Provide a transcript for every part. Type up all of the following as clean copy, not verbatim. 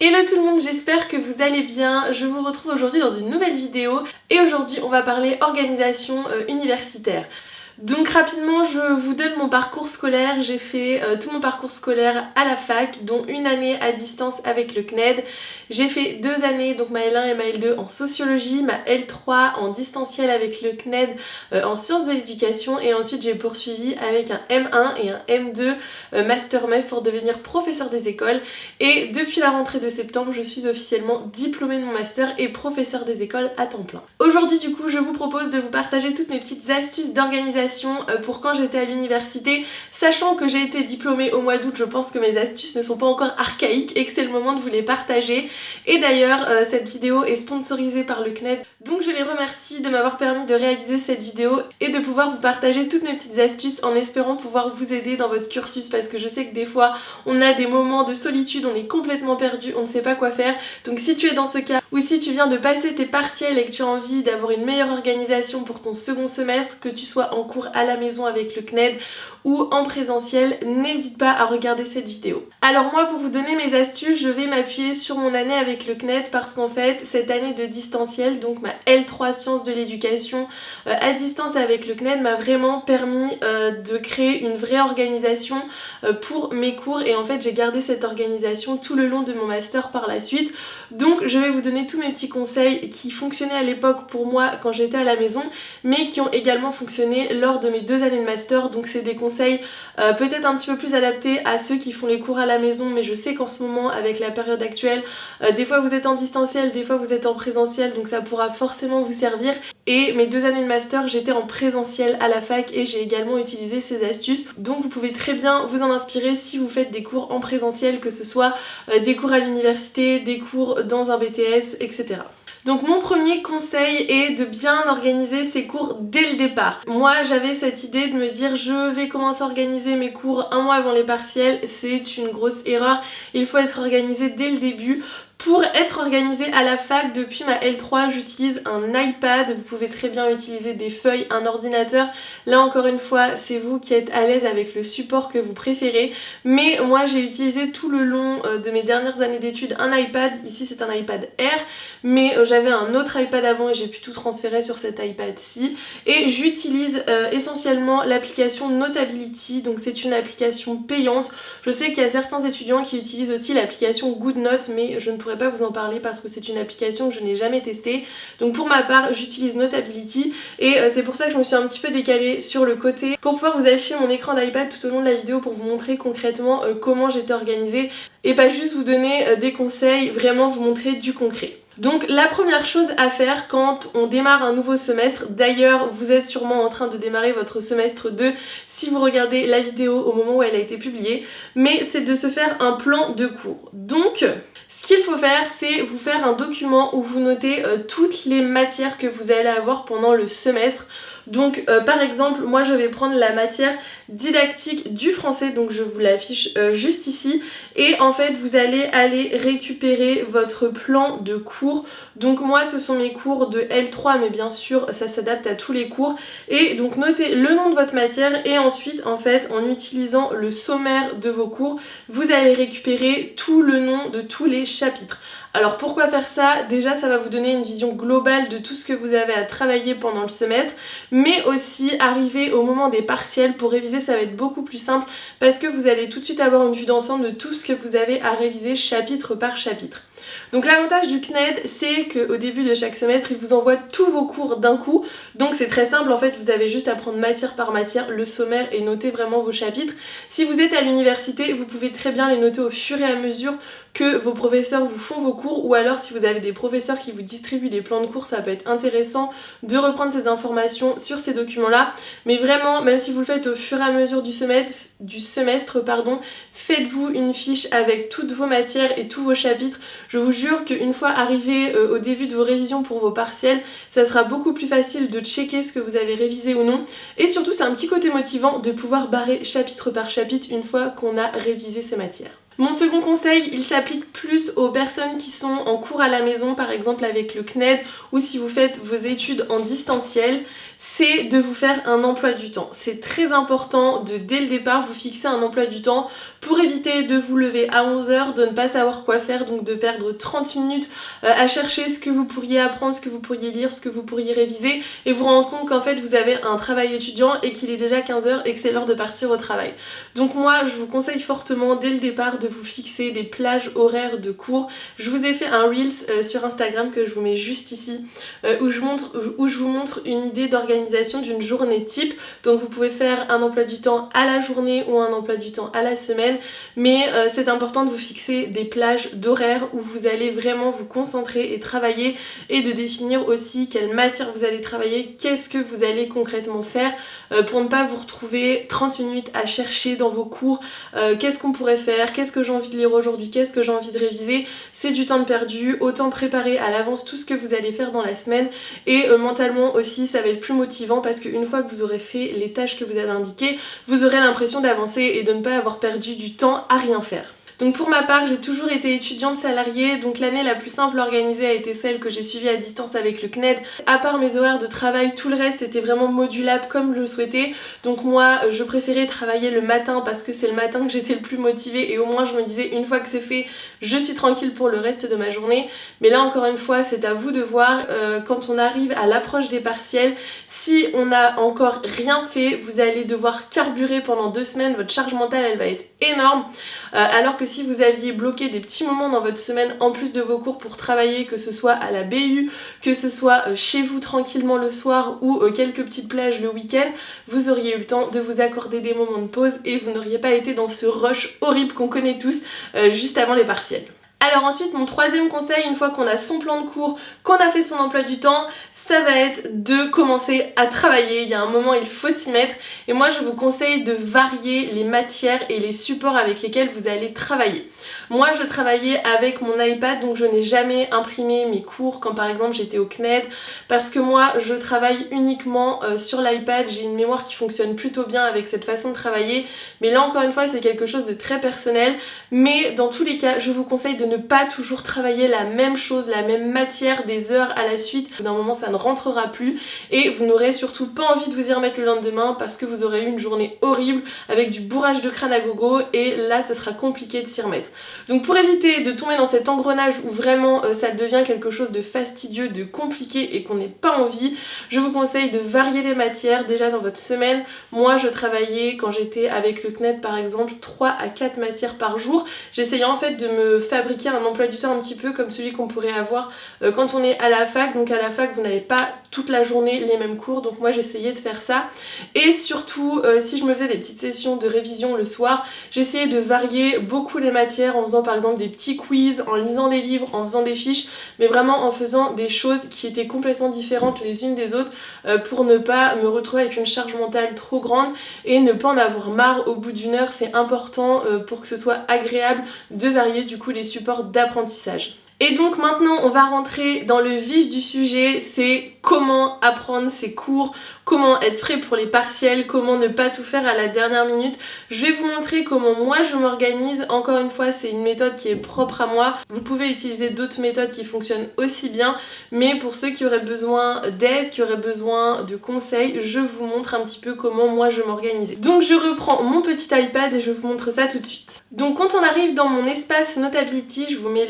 Hello tout le monde, j'espère que vous allez bien. Je vous retrouve aujourd'hui dans une nouvelle vidéo et aujourd'hui on va parler organisation universitaire. Donc rapidement je vous donne mon parcours scolaire. J'ai fait tout mon parcours scolaire à la fac, dont une année à distance avec le CNED. J'ai fait 2 années, donc ma L1 et ma L2 en sociologie, ma L3 en distanciel avec le CNED en sciences de l'éducation, et ensuite j'ai poursuivi avec un M1 et un M2 Master MEF pour devenir professeur des écoles. Et depuis la rentrée de septembre, je suis officiellement diplômée de mon master et professeur des écoles à temps plein. Aujourd'hui du coup je vous propose de vous partager toutes mes petites astuces d'organisation pour quand j'étais à l'université, sachant que j'ai été diplômée au mois d'août. Je pense que mes astuces ne sont pas encore archaïques et que c'est le moment de vous les partager. Et d'ailleurs cette vidéo est sponsorisée par le CNED, donc je les remercie de m'avoir permis de réaliser cette vidéo et de pouvoir vous partager toutes mes petites astuces en espérant pouvoir vous aider dans votre cursus, parce que je sais que des fois on a des moments de solitude, on est complètement perdu, on ne sait pas quoi faire. Donc si tu es dans ce cas, ou si tu viens de passer tes partiels et que tu as envie d'avoir une meilleure organisation pour ton second semestre, que tu sois en cours à la maison avec le CNED ou en présentiel, n'hésite pas à regarder cette vidéo. Alors moi, pour vous donner mes astuces, je vais m'appuyer sur mon année avec le CNED, parce qu'en fait cette année de distanciel, donc ma L3 sciences de l'éducation à distance avec le CNED, m'a vraiment permis de créer une vraie organisation pour mes cours, et en fait j'ai gardé cette organisation tout le long de mon master par la suite. Donc je vais vous donner tous mes petits conseils qui fonctionnaient à l'époque pour moi quand j'étais à la maison, mais qui ont également fonctionné lors de mes 2 années de master. Donc c'est des conseils peut-être un petit peu plus adaptés à ceux qui font les cours à la maison, mais je sais qu'en ce moment, avec la période actuelle, des fois vous êtes en distanciel, des fois vous êtes en présentiel, donc ça pourra forcément vous servir. Et mes 2 années de master, j'étais en présentiel à la fac et j'ai également utilisé ces astuces, donc vous pouvez très bien vous en inspirer si vous faites des cours en présentiel, que ce soit des cours à l'université, des cours dans un BTS, etc. Donc mon premier conseil est de bien organiser ses cours dès le départ. Moi j'avais cette idée de me dire je vais commencer à organiser mes cours un mois avant les partiels. C'est une grosse erreur, il faut être organisé dès le début. Pour être organisée à la fac, depuis ma L3, j'utilise un iPad. Vous pouvez très bien utiliser des feuilles, un ordinateur. Là encore une fois, c'est vous qui êtes à l'aise avec le support que vous préférez. Mais moi j'ai utilisé tout le long de mes dernières années d'études un iPad. Ici c'est un iPad Air, mais j'avais un autre iPad avant et j'ai pu tout transférer sur cet iPad-ci. Et j'utilise essentiellement l'application Notability. Donc c'est une application payante. Je sais qu'il y a certains étudiants qui utilisent aussi l'application GoodNote, mais je ne pourrais pas vous en parler parce que c'est une application que je n'ai jamais testée. Donc pour ma part j'utilise Notability, et c'est pour ça que je me suis un petit peu décalée sur le côté pour pouvoir vous afficher mon écran d'iPad tout au long de la vidéo, pour vous montrer concrètement comment j'étais organisée et pas juste vous donner des conseils, vraiment vous montrer du concret. Donc la première chose à faire quand on démarre un nouveau semestre, d'ailleurs vous êtes sûrement en train de démarrer votre semestre 2 si vous regardez la vidéo au moment où elle a été publiée, mais c'est de se faire un plan de cours. Donc ce qu'il faut faire, c'est vous faire un document où vous notez toutes les matières que vous allez avoir pendant le semestre. Donc par exemple, moi je vais prendre la matière didactique du français, donc je vous l'affiche juste ici, et en fait vous allez aller récupérer votre plan de cours. Donc moi ce sont mes cours de L3, mais bien sûr ça s'adapte à tous les cours, et donc notez le nom de votre matière, et ensuite en fait en utilisant le sommaire de vos cours, vous allez récupérer tout le nom de tous les chapitres. Alors pourquoi faire ça? Déjà ça va vous donner une vision globale de tout ce que vous avez à travailler pendant le semestre, mais aussi arriver au moment des partiels pour réviser, ça va être beaucoup plus simple parce que vous allez tout de suite avoir une vue d'ensemble de tout ce que vous avez à réviser chapitre par chapitre. Donc l'avantage du CNED, c'est qu'au début de chaque semestre, il vous envoie tous vos cours d'un coup. Donc c'est très simple, en fait vous avez juste à prendre matière par matière le sommaire et noter vraiment vos chapitres. Si vous êtes à l'université, vous pouvez très bien les noter au fur et à mesure que vos professeurs vous font vos cours, ou alors si vous avez des professeurs qui vous distribuent des plans de cours, ça peut être intéressant de reprendre ces informations sur ces documents là. Mais vraiment, même si vous le faites au fur et à mesure du semestre, faites-vous une fiche avec toutes vos matières et tous vos chapitres. Je vous jure qu'une fois arrivé au début de vos révisions pour vos partiels, ça sera beaucoup plus facile de checker ce que vous avez révisé ou non, et surtout c'est un petit côté motivant de pouvoir barrer chapitre par chapitre une fois qu'on a révisé ces matières. Mon second conseil, il s'applique plus aux personnes qui sont en cours à la maison, par exemple avec le CNED, ou si vous faites vos études en distanciel, c'est de vous faire un emploi du temps. C'est très important de dès le départ vous fixer un emploi du temps pour éviter de vous lever à 11 h, de ne pas savoir quoi faire, donc de perdre 30 minutes à chercher ce que vous pourriez apprendre, ce que vous pourriez lire, ce que vous pourriez réviser et vous rendre compte qu'en fait vous avez un travail étudiant et qu'il est déjà 15 h et que c'est l'heure de partir au travail. Donc moi je vous conseille fortement dès le départ de vous fixer des plages horaires de cours. Je vous ai fait un Reels sur Instagram que je vous mets juste ici où je vous montre une idée d'organisation d'une journée type. Donc vous pouvez faire un emploi du temps à la journée ou un emploi du temps à la semaine, mais c'est important de vous fixer des plages d'horaires où vous allez vraiment vous concentrer et travailler et de définir aussi quelle matière vous allez travailler, qu'est-ce que vous allez concrètement faire pour ne pas vous retrouver 30 minutes à chercher dans vos cours qu'est-ce qu'on pourrait faire, qu'est-ce que j'ai envie de lire aujourd'hui, qu'est-ce que j'ai envie de réviser. C'est du temps de perdu, autant préparer à l'avance tout ce que vous allez faire dans la semaine et mentalement aussi ça va être plus motivant parce qu'une fois que vous aurez fait les tâches que vous avez indiquées, vous aurez l'impression d'avancer et de ne pas avoir perdu du temps à rien faire. Donc pour ma part, j'ai toujours été étudiante salariée, donc l'année la plus simple organisée a été celle que j'ai suivie à distance avec le CNED. À part mes horaires de travail, tout le reste était vraiment modulable comme je le souhaitais. Donc moi, je préférais travailler le matin parce que c'est le matin que j'étais le plus motivée et au moins je me disais une fois que c'est fait, je suis tranquille pour le reste de ma journée. Mais là encore une fois, c'est à vous de voir quand on arrive à l'approche des partiels. Si on n'a encore rien fait, vous allez devoir carburer pendant 2 semaines, votre charge mentale elle va être énorme. Alors que si vous aviez bloqué des petits moments dans votre semaine en plus de vos cours pour travailler, que ce soit à la BU, que ce soit chez vous tranquillement le soir ou quelques petites plages le week-end, vous auriez eu le temps de vous accorder des moments de pause et vous n'auriez pas été dans ce rush horrible qu'on connaît tous juste avant les partiels. Alors ensuite, mon troisième conseil, une fois qu'on a son plan de cours, qu'on a fait son emploi du temps, ça va être de commencer à travailler. Il y a un moment, il faut s'y mettre. Et moi, je vous conseille de varier les matières et les supports avec lesquels vous allez travailler. Moi, je travaillais avec mon iPad, donc je n'ai jamais imprimé mes cours quand par exemple j'étais au CNED, parce que moi, je travaille uniquement sur l'iPad. J'ai une mémoire qui fonctionne plutôt bien avec cette façon de travailler. Mais là, encore une fois, c'est quelque chose de très personnel. Mais dans tous les cas, je vous conseille de ne pas toujours travailler la même chose, la même matière des heures à la suite. D'un moment ça ne rentrera plus et vous n'aurez surtout pas envie de vous y remettre le lendemain parce que vous aurez eu une journée horrible avec du bourrage de crâne à gogo et là ça sera compliqué de s'y remettre. Donc pour éviter de tomber dans cet engrenage où vraiment ça devient quelque chose de fastidieux, de compliqué et qu'on n'ait pas envie, je vous conseille de varier les matières déjà dans votre semaine. Moi je travaillais quand j'étais avec le CNED par exemple 3 à 4 matières par jour. J'essayais en fait de me fabriquer un emploi du temps un petit peu comme celui qu'on pourrait avoir quand on est à la fac. Donc à la fac vous n'avez pas toute la journée les mêmes cours, donc moi j'essayais de faire ça. Et surtout si je me faisais des petites sessions de révision le soir, j'essayais de varier beaucoup les matières en faisant par exemple des petits quiz, en lisant des livres, en faisant des fiches, mais vraiment en faisant des choses qui étaient complètement différentes les unes des autres pour ne pas me retrouver avec une charge mentale trop grande et ne pas en avoir marre au bout d'une heure. C'est important pour que ce soit agréable de varier du coup les supports d'apprentissage. Et donc maintenant on va rentrer dans le vif du sujet, c'est comment apprendre ses cours, comment être prêt pour les partiels, comment ne pas tout faire à la dernière minute. Je vais vous montrer comment moi je m'organise. Encore une fois, c'est une méthode qui est propre à moi. Vous pouvez utiliser d'autres méthodes qui fonctionnent aussi bien, mais pour ceux qui auraient besoin d'aide, qui auraient besoin de conseils, je vous montre un petit peu comment moi je m'organise. Donc je reprends mon petit iPad et je vous montre ça tout de suite. Donc quand on arrive dans mon espace Notability, je vous mets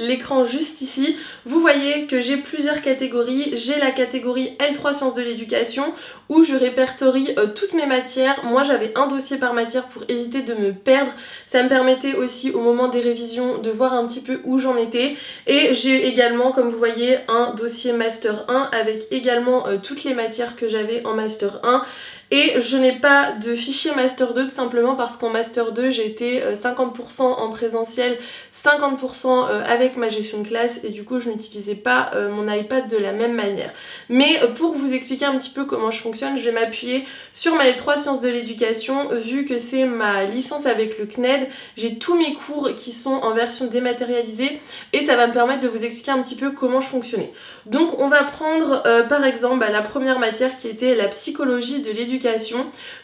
l'écran juste ici, vous voyez que j'ai plusieurs catégories. J'ai la catégorie L3 sciences de l'éducation où je répertorie toutes mes matières. Moi j'avais un dossier par matière pour éviter de me perdre. Ça me permettait aussi au moment des révisions de voir un petit peu où j'en étais. Et j'ai également, comme vous voyez, un dossier Master 1 avec également toutes les matières que j'avais en Master 1. Et je n'ai pas de fichier Master 2 tout simplement parce qu'en Master 2 j'ai été 50% en présentiel, 50% avec ma gestion de classe et du coup je n'utilisais pas mon iPad de la même manière. Mais pour vous expliquer un petit peu comment je fonctionne, je vais m'appuyer sur ma L3 sciences de l'éducation. Vu que c'est ma licence avec le CNED, j'ai tous mes cours qui sont en version dématérialisée et ça va me permettre de vous expliquer un petit peu comment je fonctionnais. Donc on va prendre par exemple la première matière qui était la psychologie de l'éducation.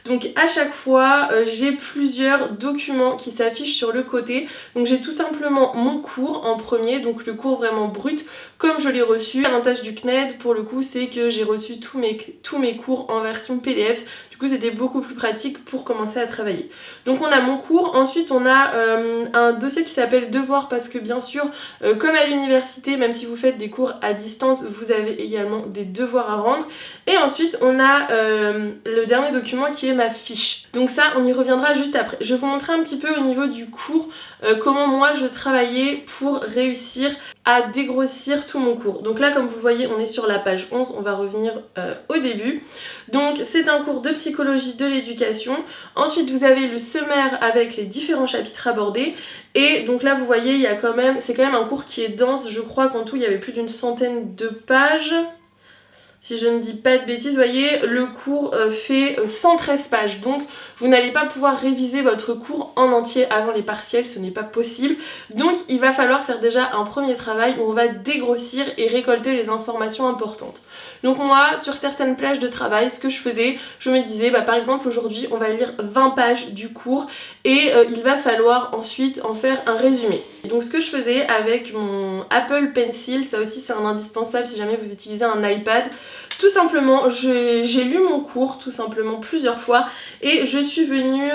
Donc à chaque fois j'ai plusieurs documents qui s'affichent sur le côté. Donc j'ai tout simplement mon cours en premier, donc le cours vraiment brut comme je l'ai reçu. L'avantage du CNED pour le coup c'est que j'ai reçu tous mes cours en version PDF. Du coup coup c'était beaucoup plus pratique pour commencer à travailler. Donc on a mon cours, ensuite on a un dossier qui s'appelle devoir parce que bien sûr comme à l'université, même si vous faites des cours à distance, vous avez également des devoirs à rendre. Et ensuite on a le dernier document qui est ma fiche. Donc ça on y reviendra juste après. Je vais vous montrer un petit peu au niveau du cours comment moi je travaillais pour réussir à dégrossir tout mon cours. Donc là comme vous voyez on est sur la page 11, on va revenir au début. Donc c'est un cours de psychologie de l'éducation. Ensuite vous avez le sommaire avec les différents chapitres abordés. Et donc là vous voyez il y a quand même, c'est quand même un cours qui est dense. Je crois qu'en tout il y avait plus d'une centaine de pages. Si je ne dis pas de bêtises, vous voyez, le cours fait 113 pages. Donc, vous n'allez pas pouvoir réviser votre cours en entier avant les partiels, ce n'est pas possible. Donc, il va falloir faire déjà un premier travail où on va dégrossir et récolter les informations importantes. Donc moi, sur certaines plages de travail, ce que je faisais, je me disais, par exemple, aujourd'hui, on va lire 20 pages du cours et il va falloir ensuite en faire un résumé. Donc ce que je faisais avec mon Apple Pencil, ça aussi c'est un indispensable si jamais vous utilisez un iPad, tout simplement, j'ai lu mon cours tout simplement plusieurs fois et je suis venue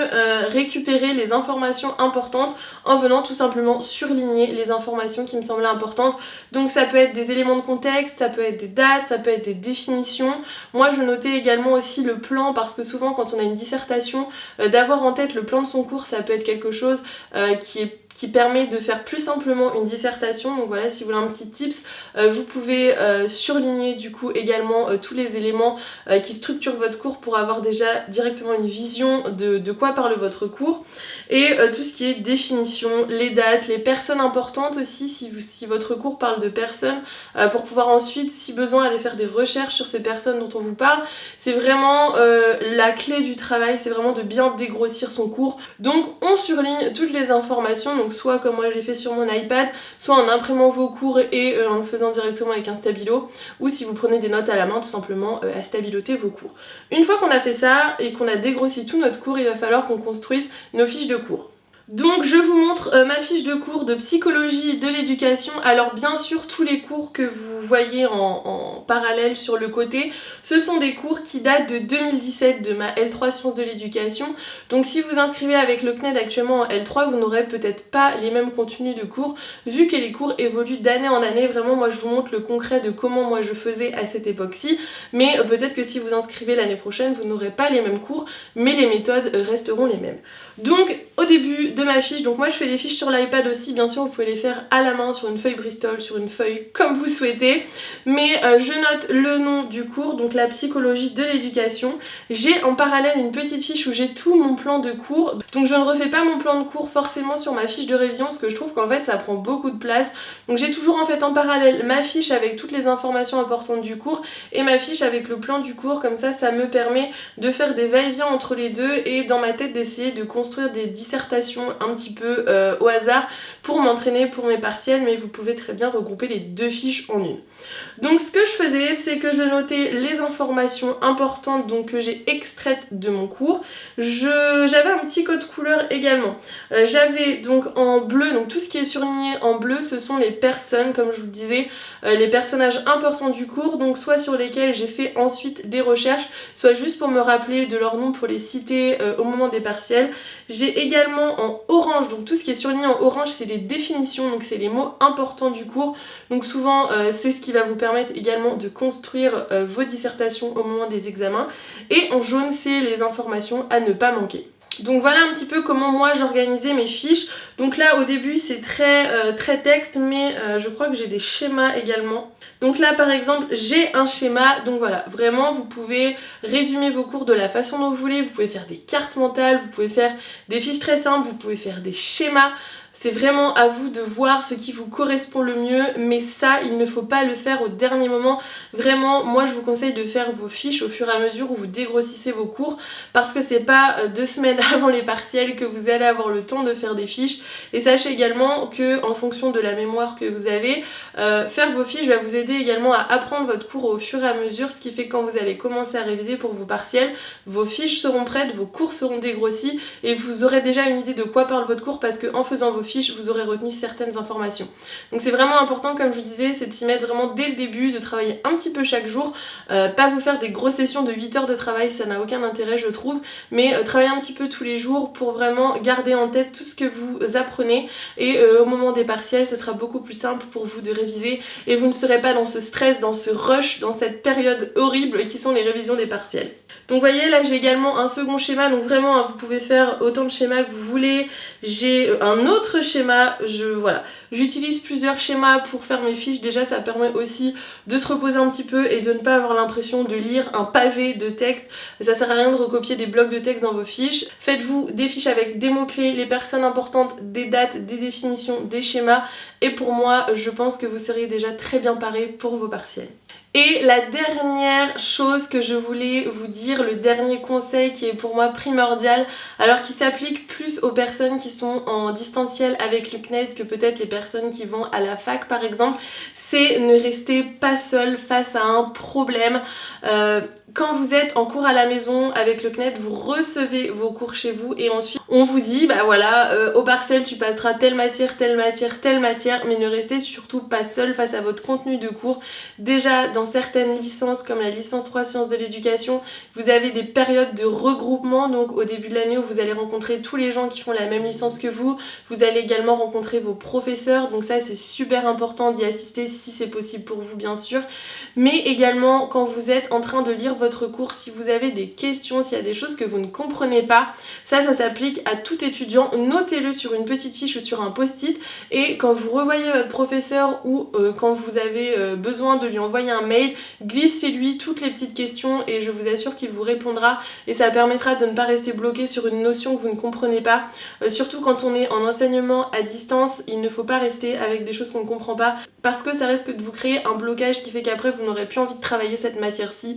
récupérer les informations importantes en venant tout simplement surligner les informations qui me semblaient importantes. Donc ça peut être des éléments de contexte, ça peut être des dates, ça peut être des définitions. Moi je notais également aussi le plan parce que souvent quand on a une dissertation, d'avoir en tête le plan de son cours ça peut être quelque chose qui permet de faire plus simplement une dissertation. Donc voilà, si vous voulez un petit tips, vous pouvez surligner du coup également tous les éléments qui structurent votre cours pour avoir déjà directement une vision de quoi parle votre cours. Et tout ce qui est définition, les dates, les personnes importantes aussi, si votre cours parle de personnes, pour pouvoir ensuite, si besoin, aller faire des recherches sur ces personnes dont on vous parle. C'est vraiment la clé du travail, c'est vraiment de bien dégrossir son cours. Donc on surligne toutes les informations, donc soit comme moi j'ai fait sur mon iPad, soit en imprimant vos cours et en le faisant directement avec un stabilo, ou si vous prenez des notes à la main tout simplement à stabiloter vos cours. Une fois qu'on a fait ça et qu'on a dégrossi tout notre cours, il va falloir qu'on construise nos fiches de cours. Donc je vous montre ma fiche de cours de psychologie de l'éducation. Alors bien sûr tous les cours que vous voyez en parallèle sur le côté, ce sont des cours qui datent de 2017 de ma L3 sciences de l'éducation. Donc si vous inscrivez avec le CNED actuellement en L3, vous n'aurez peut-être pas les mêmes contenus de cours vu que les cours évoluent d'année en année. Vraiment moi je vous montre le concret de comment moi je faisais à cette époque-ci, mais peut-être que si vous inscrivez l'année prochaine vous n'aurez pas les mêmes cours mais les méthodes resteront les mêmes. Donc au début de ma fiche, donc moi je fais les fiches sur l'iPad aussi, bien sûr vous pouvez les faire à la main sur une feuille Bristol, sur une feuille comme vous souhaitez, mais je note le nom du cours, donc la psychologie de l'éducation. J'ai en parallèle une petite fiche où j'ai tout mon plan de cours, donc je ne refais pas mon plan de cours forcément sur ma fiche de révision parce que je trouve qu'en fait ça prend beaucoup de place. Donc j'ai toujours en fait en parallèle ma fiche avec toutes les informations importantes du cours et ma fiche avec le plan du cours, comme ça me permet de faire des va-et-vient entre les deux et dans ma tête d'essayer de construire des dissertations un petit peu au hasard pour m'entraîner pour mes partiels, mais vous pouvez très bien regrouper les deux fiches en une. Donc ce que je faisais, c'est que je notais les informations importantes donc que j'ai extraites de mon cours. J'avais un petit code couleur également. J'avais donc en bleu, donc tout ce qui est surligné en bleu, ce sont les personnes, comme je vous le disais, les personnages importants du cours, donc soit sur lesquels j'ai fait ensuite des recherches, soit juste pour me rappeler de leur nom pour les citer au moment des partiels. J'ai également en orange, donc tout ce qui est surligné en orange c'est les définitions, donc c'est les mots importants du cours, donc souvent c'est ce qui va vous permettre également de construire vos dissertations au moment des examens, et en jaune c'est les informations à ne pas manquer. Donc voilà un petit peu comment moi j'organisais mes fiches. Donc là au début c'est très texte, mais je crois que j'ai des schémas également. Donc là par exemple j'ai un schéma, donc voilà, vraiment vous pouvez résumer vos cours de la façon dont vous voulez, vous pouvez faire des cartes mentales, vous pouvez faire des fiches très simples, vous pouvez faire des schémas. C'est vraiment à vous de voir ce qui vous correspond le mieux, mais ça, il ne faut pas le faire au dernier moment. Vraiment, moi je vous conseille de faire vos fiches au fur et à mesure où vous dégrossissez vos cours, parce que c'est pas 2 semaines avant les partiels que vous allez avoir le temps de faire des fiches. Et sachez également que en fonction de la mémoire que vous avez, faire vos fiches va vous aider également à apprendre votre cours au fur et à mesure, ce qui fait que quand vous allez commencer à réviser pour vos partiels, vos fiches seront prêtes, vos cours seront dégrossis et vous aurez déjà une idée de quoi parle votre cours, parce que en faisant vos fiches, vous aurez retenu certaines informations. Donc c'est vraiment important, comme je vous disais, c'est de s'y mettre vraiment dès le début, de travailler un petit peu chaque jour, pas vous faire des grosses sessions de 8 heures de travail, ça n'a aucun intérêt je trouve, mais travailler un petit peu tous les jours pour vraiment garder en tête tout ce que vous apprenez et au moment des partiels, ce sera beaucoup plus simple pour vous de réviser et vous ne serez pas dans ce stress, dans ce rush, dans cette période horrible qui sont les révisions des partiels. Donc vous voyez là j'ai également un second schéma, donc vraiment hein, vous pouvez faire autant de schémas que vous voulez. J'ai un autre schéma, voilà, j'utilise plusieurs schémas pour faire mes fiches. Déjà ça permet aussi de se reposer un petit peu et de ne pas avoir l'impression de lire un pavé de texte. Ça sert à rien de recopier des blocs de texte dans vos fiches. Faites-vous des fiches avec des mots-clés, les personnes importantes, des dates, des définitions, des schémas. Et pour moi, je pense que vous seriez déjà très bien parés pour vos partiels. Et la dernière chose que je voulais vous dire, le dernier conseil qui est pour moi primordial, alors qui s'applique plus aux personnes qui sont en distanciel avec le CNED que peut-être les personnes qui vont à la fac par exemple, c'est ne rester pas seul face à un problème. Quand vous êtes en cours à la maison avec le CNED, vous recevez vos cours chez vous et ensuite on vous dit bah voilà, au partiel tu passeras telle matière, telle matière, telle matière, mais ne restez surtout pas seul face à votre contenu de cours. Déjà dans certaines licences comme la licence 3 sciences de l'éducation, vous avez des périodes de regroupement, donc au début de l'année où vous allez rencontrer tous les gens qui font la même licence que vous allez également rencontrer vos professeurs, donc ça c'est super important d'y assister si c'est possible pour vous bien sûr, mais également quand vous êtes en train de lire votre cours, si vous avez des questions, s'il y a des choses que vous ne comprenez pas, ça s'applique à tout étudiant, notez-le sur une petite fiche ou sur un post-it et quand vous revoyez votre professeur ou quand vous avez besoin de lui envoyer un mail, glissez-lui toutes les petites questions et je vous assure qu'il vous répondra et ça permettra de ne pas rester bloqué sur une notion que vous ne comprenez pas. Surtout quand on est en enseignement à distance, il ne faut pas rester avec des choses qu'on ne comprend pas parce que ça risque de vous créer un blocage qui fait qu'après vous n'aurez plus envie de travailler cette matière-ci.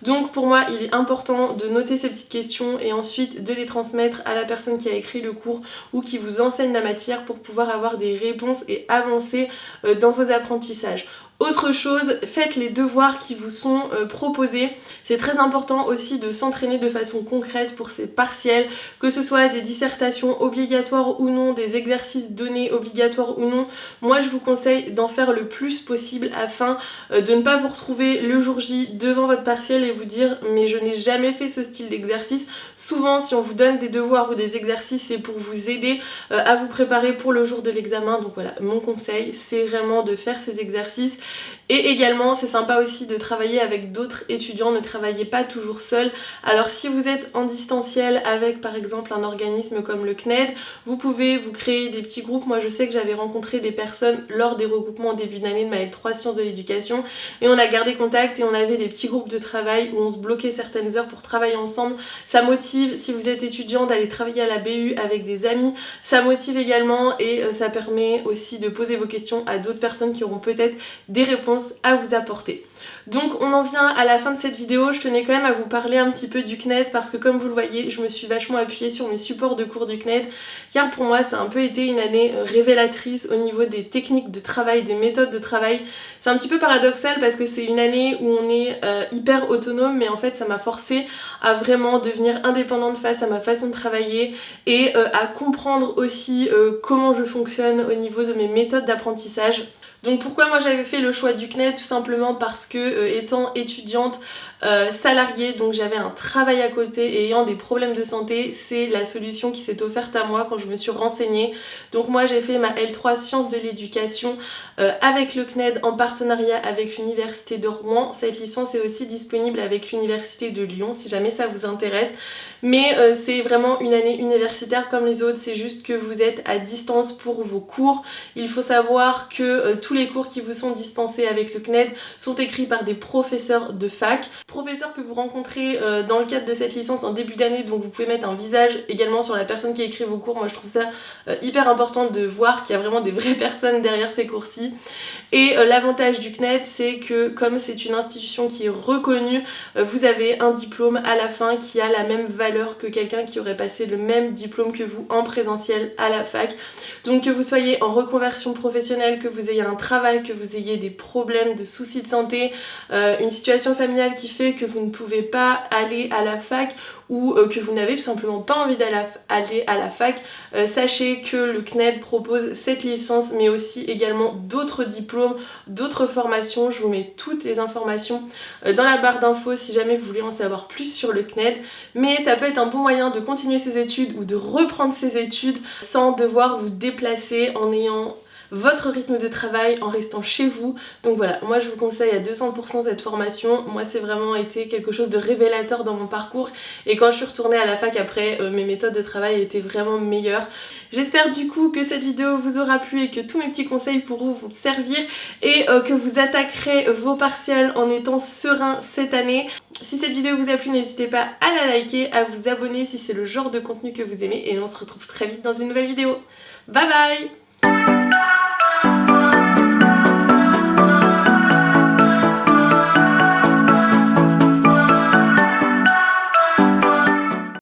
Donc pour moi il est important de noter ces petites questions et ensuite de les transmettre à la personne qui a écrit le cours ou qui vous enseigne la matière pour pouvoir avoir des réponses et avancer dans vos apprentissages. Autre chose, faites les devoirs qui vous sont proposés. C'est très important aussi de s'entraîner de façon concrète pour ces partiels, que ce soit des dissertations obligatoires ou non, des exercices donnés obligatoires ou non. Moi je vous conseille d'en faire le plus possible afin de ne pas vous retrouver le jour J devant votre partiel et vous dire mais je n'ai jamais fait ce style d'exercice. Souvent si on vous donne des devoirs ou des exercices c'est pour vous aider à vous préparer pour le jour de l'examen. Donc voilà, mon conseil c'est vraiment de faire ces exercices. Et également c'est sympa aussi de travailler avec d'autres étudiants, ne travaillez pas toujours seul. Alors si vous êtes en distanciel avec par exemple un organisme comme le CNED, vous pouvez vous créer des petits groupes. Moi je sais que j'avais rencontré des personnes lors des regroupements en début d'année de ma L3 sciences de l'éducation et on a gardé contact et on avait des petits groupes de travail où on se bloquait certaines heures pour travailler ensemble. Ça motive si vous êtes étudiant d'aller travailler à la BU avec des amis, ça motive également et ça permet aussi de poser vos questions à d'autres personnes qui auront peut-être des réponses à vous apporter. Donc on en vient à la fin de cette vidéo, je tenais quand même à vous parler un petit peu du CNED parce que comme vous le voyez je me suis vachement appuyée sur mes supports de cours du CNED car pour moi ça a un peu été une année révélatrice au niveau des techniques de travail, des méthodes de travail. C'est un petit peu paradoxal parce que c'est une année où on est hyper autonome mais en fait ça m'a forcée à vraiment devenir indépendante face à ma façon de travailler et à comprendre aussi comment je fonctionne au niveau de mes méthodes d'apprentissage. Donc pourquoi moi j'avais fait le choix du CNED? Tout simplement parce que étant étudiante salariée, donc j'avais un travail à côté et ayant des problèmes de santé, c'est la solution qui s'est offerte à moi quand je me suis renseignée. Donc moi j'ai fait ma L3 sciences de l'éducation avec le CNED en partenariat avec l'université de Rouen. Cette licence est aussi disponible avec l'université de Lyon si jamais ça vous intéresse. Mais c'est vraiment une année universitaire comme les autres, c'est juste que vous êtes à distance pour vos cours. Il faut savoir que tous les cours qui vous sont dispensés avec le CNED sont écrits par des professeurs de fac. Professeurs que vous rencontrez dans le cadre de cette licence en début d'année, donc vous pouvez mettre un visage également sur la personne qui écrit vos cours. Moi je trouve ça hyper important de voir qu'il y a vraiment des vraies personnes derrière ces cours-ci. Et l'avantage du CNED c'est que comme c'est une institution qui est reconnue, vous avez un diplôme à la fin qui a la même valeur que quelqu'un qui aurait passé le même diplôme que vous en présentiel à la fac. Donc que vous soyez en reconversion professionnelle, que vous ayez un travail, que vous ayez des problèmes, de soucis de santé, une situation familiale qui fait que vous ne pouvez pas aller à la fac ou que vous n'avez tout simplement pas envie d'aller à la fac, sachez que le CNED propose cette licence mais aussi également d'autres diplômes, d'autres formations. Je vous mets toutes les informations dans la barre d'infos si jamais vous voulez en savoir plus sur le CNED, mais ça peut être un bon moyen de continuer ses études ou de reprendre ses études sans devoir vous déplacer, en ayant votre rythme de travail, en restant chez vous. Donc voilà, moi je vous conseille à 200% cette formation. Moi c'est vraiment été quelque chose de révélateur dans mon parcours, et quand je suis retournée à la fac après, mes méthodes de travail étaient vraiment meilleures. J'espère du coup que cette vidéo vous aura plu et que tous mes petits conseils pourront vous servir et que vous attaquerez vos partiels en étant serein cette année. Si cette vidéo vous a plu, n'hésitez pas à la liker, à vous abonner si c'est le genre de contenu que vous aimez, et on se retrouve très vite dans une nouvelle vidéo. Bye bye!